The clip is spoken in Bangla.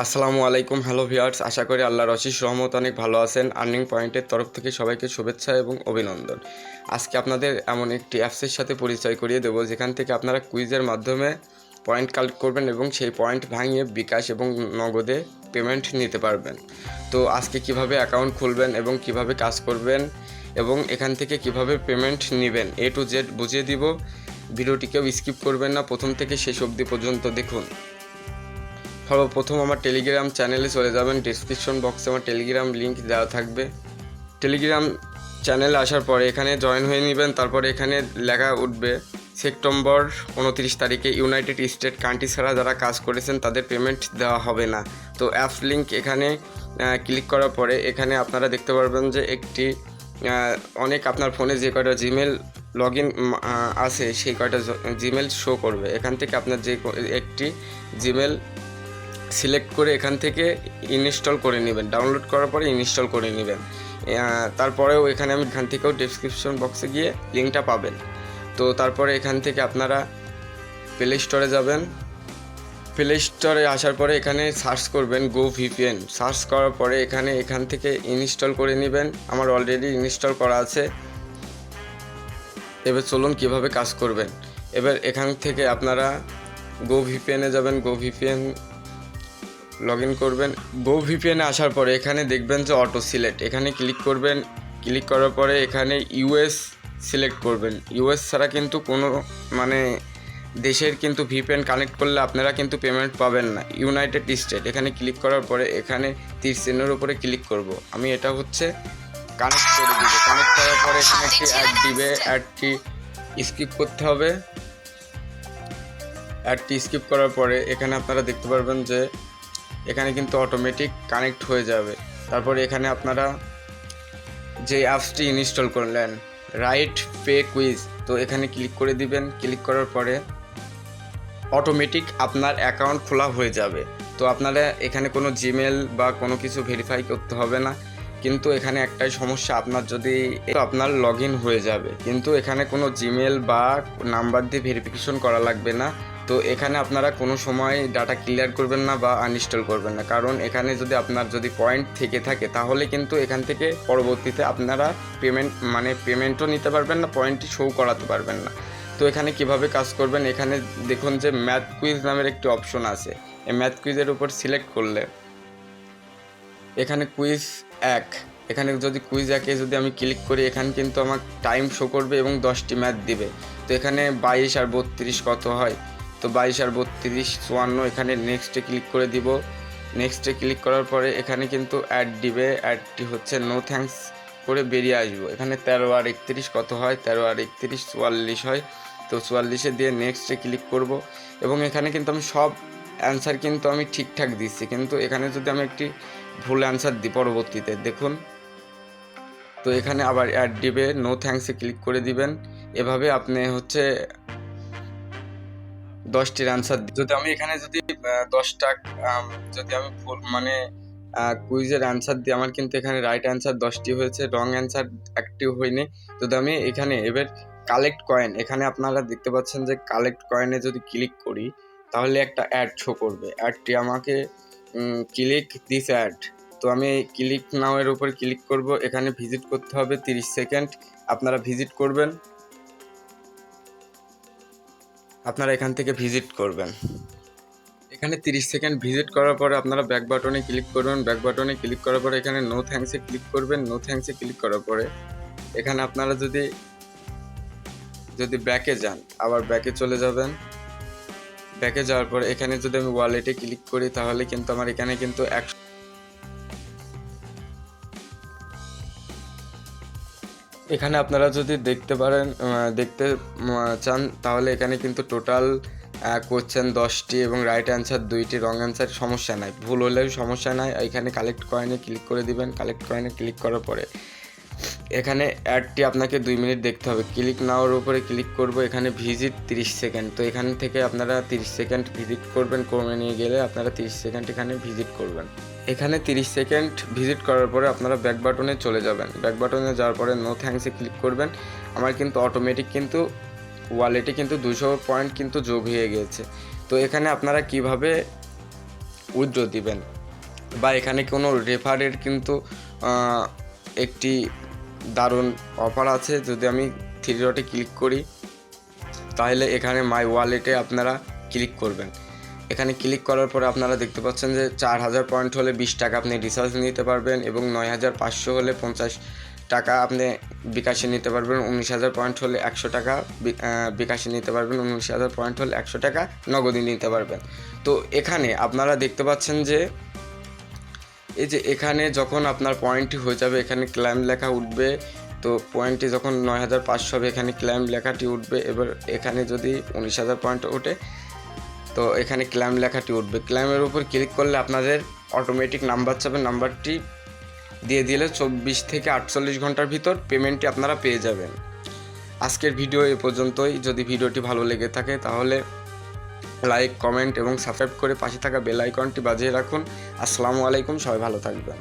আসসালামু আলাইকুম। হ্যালো ভিউয়ার্স, আশা করি আল্লাহর অশেষ রহমত অনেক ভালো আছেন। আর্নিং পয়েন্টের তরফ থেকে সবাইকে শুভেচ্ছা এবং অভিনন্দন। আজকে আপনাদের এমন একটি অ্যাপসের সাথে পরিচয় করিয়ে দেবো যেখান থেকে আপনারা কুইজের মাধ্যমে পয়েন্ট কালেক্ট করবেন এবং সেই পয়েন্ট ভাঙিয়ে বিকাশ এবং নগদে পেমেন্ট নিতে পারবেন। তো আজকে কিভাবে অ্যাকাউন্ট খুলবেন এবং কিভাবে কাজ করবেন এবং এখান থেকে কিভাবে পেমেন্ট নেবেন A to Z বুঝিয়ে দিব। ভিডিওটিকেও স্কিপ করবেন না, প্রথম থেকে শেষ অবধি পর্যন্ত দেখুন। সর্বপ্রথম আমার টেলিগ্রাম চ্যানেলে চলে যাবেন। ডেসক্রিপশন বক্সে আমার টেলিগ্রাম লিঙ্ক দেওয়া থাকবে। টেলিগ্রাম চ্যানেলে আসার পরে এখানে জয়েন হয়ে নেবেন। তারপরে এখানে লেখা উঠবে সেপ্টেম্বর 29 তারিখে ইউনাইটেড স্টেট কান্ট্রি ছাড়া যারা কাজ করেছেন তাদের পেমেন্ট দেওয়া হবে না। তো অ্যাপস লিঙ্ক এখানে ক্লিক করার পরে এখানে আপনারা দেখতে পারবেন যে একটি অনেক আপনার ফোনে যে কয়টা জিমেল লগ ইন আছে সেই কয়টা জিমেল শো করবে। এখান থেকে আপনার যে একটি জিমেল সিলেক্ট করে এখান থেকে ইনস্টল করে নেবেন। ডাউনলোড করার পরে ইনস্টল করে নেবেন। তারপরেও এখানে এখান থেকেও ডেসক্রিপশন বক্সে গিয়ে লিঙ্কটা পাবেন। তো তারপরে এখান থেকে আপনারা প্লে স্টোরে যাবেন। প্লে স্টোরে আসার পরে এখানে সার্চ করবেন গো ভিপিএন। সার্চ করার পরে এখান থেকে ইনস্টল করে নেবেন। আমার অলরেডি ইনস্টল করা আছে। এবার চলুন কিভাবে কাজ করবেন। এবার এখান থেকে আপনারা গো ভিপিএনে যাবেন। গো ভিপিএন লগ ইন করবেন। গো ভিপিএনে আসার পরে এখানে দেখবেন যে অটো সিলেক্ট, এখানে ক্লিক করবেন। ক্লিক করার পরে এখানে ইউএস সিলেক্ট করবেন। ইউএস ছাড়া কিন্তু কোনো দেশের কিন্তু ভিপিএন কানেক্ট করলে আপনারা কিন্তু পেমেন্ট পাবেন না। ইউনাইটেড স্টেট এখানে ক্লিক করার পরে এখানে তীর চিহ্নের উপরে ক্লিক করব। আমি এটা হচ্ছে কানেক্ট করে দিব। কানেক্ট করার পরে এখানে একটি অ্যাড দিবে। অ্যাডটি স্কিপ করতে হবে। অ্যাডটি স্কিপ করার পরে এখানে আপনারা দেখতে পারবেন যে এখানে কিন্তু অটোমেটিক কানেক্ট হয়ে যাবে। তারপরে এখানে আপনারা যে অ্যাপসটি ইনস্টল করলেন রাইট পে কুইজ, তো এখানে ক্লিক করে দিবেন। ক্লিক করার পরে অটোমেটিক আপনার অ্যাকাউন্ট খোলা হয়ে যাবে। তো আপনারা এখানে কোনো জিমেল বা কোনো কিছু ভেরিফাই করতে হবে না। কিন্তু এখানে একটাই সমস্যা, আপনার লগ ইন হয়ে যাবে, কিন্তু এখানে কোনো জিমেল বা নাম্বার দিয়ে ভেরিফিকেশন করা লাগবে না। তো এখানে আপনারা কোনো সময় ডাটা ক্লিয়ার করবেন না বা আনইনস্টল করবেন না, কারণ এখানে আপনার যদি পয়েন্ট থেকে থাকে তাহলে কিন্তু এখান থেকে পরবর্তীতে আপনারা পেমেন্টও নিতে পারবেন না, পয়েন্টটি শো করাতে পারবেন না। তো এখানে কিভাবে কাজ করবেন, এখানে দেখুন যে ম্যাথ কুইজ নামের একটি অপশন আছে। এই ম্যাথ কুইজের উপর সিলেক্ট করলে এখানে কুইজ 1, এখানে যদি কুইজ 1-এ যদি আমি ক্লিক করি এখানে কিন্তু আমার টাইম শো করবে এবং 10টি ম্যাথ দিবে। তো এখানে 22 আর 32 কত হয়, তো 22 আর 32 54। এখানে নেক্সটে ক্লিক করে দিব। নেক্সটে ক্লিক করার পরে এখানে কিন্তু অ্যাড দিবে। অ্যাডটি হচ্ছে নো থ্যাঙ্কস করে বেরিয়ে আসবো। এখানে 13 আর 31 কত হয়, 13 আর 31 44 হয়। তো 44-এ দিয়ে নেক্সটে ক্লিক করব এবং এখানে কিন্তু আমি সব অ্যান্সার কিন্তু আমি ঠিকঠাক দিচ্ছি, কিন্তু এখানে যদি আমি একটি ভুল অ্যান্সার দিই পরবর্তীতে দেখুন, তো এখানে আবার অ্যাড দিবে। নো থ্যাঙ্কসে ক্লিক করে দিবেন। এভাবে আপনি হচ্ছে 10টির অ্যান্সার যদি আমি এখানে যদি 10টা যদি আমি কুইজের অ্যান্সার দিই, আমার কিন্তু এখানে রাইট অ্যান্সার 10টি হয়েছে, রং অ্যান্সার একটিও হয়নি। যদি আমি এখানে এবার কালেক্ট কয়েন, এখানে আপনারা দেখতে পাচ্ছেন যে কালেক্ট কয়েনে যদি ক্লিক করি তাহলে একটা অ্যাড শো করবে। অ্যাডটি আমাকে ক্লিক দিস অ্যাড, তো আমি ক্লিক নাও এর উপর ক্লিক করব। এখানে ভিজিট করতে হবে 30 সেকেন্ড, আপনারা ভিজিট করবেন। আপনারা এখান থেকে ভিজিট করবেন। এখানে 30 সেকেন্ড ভিজিট করার পরে আপনারা ব্যাক বাটনে ক্লিক করবেন। ব্যাক বাটনে ক্লিক করার পরে এখানে নো থ্যাঙ্কসে ক্লিক করবেন। নো থ্যাঙ্কসে ক্লিক করার পরে এখানে আপনারা যদি ব্যাকে যান, আবার ব্যাকে চলে যাবেন। ব্যাকে যাওয়ার পরে এখানে যদি আমি ওয়ালেটে ক্লিক করি তাহলে কিন্তু আমার এখানে কিন্তু এখানে আপনারা যদি দেখতে চান তাহলে এখানে কিন্তু টোটাল কোশ্চেন 10টি এবং রাইট অ্যান্সার 2টি, রং অ্যান্সার সমস্যা নাই, ভুল হলেও সমস্যা নাই। এখানে কালেক্ট কয়েনে ক্লিক করে দিবেন। কালেক্ট কয়েনে ক্লিক করার পরে এখানে অ্যাডটি আপনাকে 2 মিনিট দেখতে হবে। ক্লিক নাওর উপরে ক্লিক করব। এখানে ভিজিট 30 সেকেন্ড, তো এখান থেকে আপনারা 30 সেকেন্ড ভিজিট করবেন। কমে নিয়ে গেলে আপনারা 30 সেকেন্ড এখানে ভিজিট করবেন। এখানে 30 সেকেন্ড ভিজিট করার পরে আপনারা ব্যাক বাটনে চলে যাবেন। ব্যাক বাটনে যাওয়ার পরে নো থ্যাঙ্কসে ক্লিক করবেন। আমার কিন্তু অটোমেটিক কিন্তু ওয়ালেটে কিন্তু 200 পয়েন্ট কিন্তু যোগ হয়ে গিয়েছে। তো এখানে আপনারা কিভাবে উইথড্র দিবেন। বা এখানে কোনো রেফারের কিন্তু একটি দারুণ অফার আছে। যদি আমি থ্রি ডটে ক্লিক করি তাহলে এখানে মাই ওয়ালেটে আপনারা ক্লিক করবেন। এখানে ক্লিক করার পরে আপনারা দেখতে পাচ্ছেন যে 4000 পয়েন্ট হলে 20 টাকা আপনি রিচার্জ নিতে পারবেন এবং 9500 হলে 50 টাকা আপনি বিকাশে নিতে পারবেন। 19000 পয়েন্ট হলে 100 টাকা বিকাশে নিতে পারবেন। 19000 পয়েন্ট হলে 100 টাকা নগদে নিতে পারবেন। তো এখানে আপনারা দেখতে পাচ্ছেন যে এই যে এখানে যখন আপনার পয়েন্টটি হয়ে যাবে এখানে ক্লেম লেখা উঠবে। তো পয়েন্টটি যখন 9500 হবে এখানে ক্লেম লেখাটি উঠবে। এবার এখানে যদি 19000 পয়েন্ট ওঠে তো এখানে ক্লেম লেখাটি উঠবে। ক্লেমের উপর ক্লিক করলে আপনাদের অটোমেটিক নাম্বার চাবে, নাম্বারটি দিয়ে দিলে 24 থেকে 48 ঘন্টার ভিতর পেমেন্টটি আপনারা পেয়ে যাবেন। আজকের ভিডিও এ পর্যন্তই। যদি ভিডিওটি ভালো লেগে থাকে তাহলে লাইক, কমেন্ট এবং সাবস্ক্রাইব করে পাশে থাকা বেল আইকনটি বাজিয়ে রাখুন। আসসালামু আলাইকুম, সবাই ভালো থাকবেন।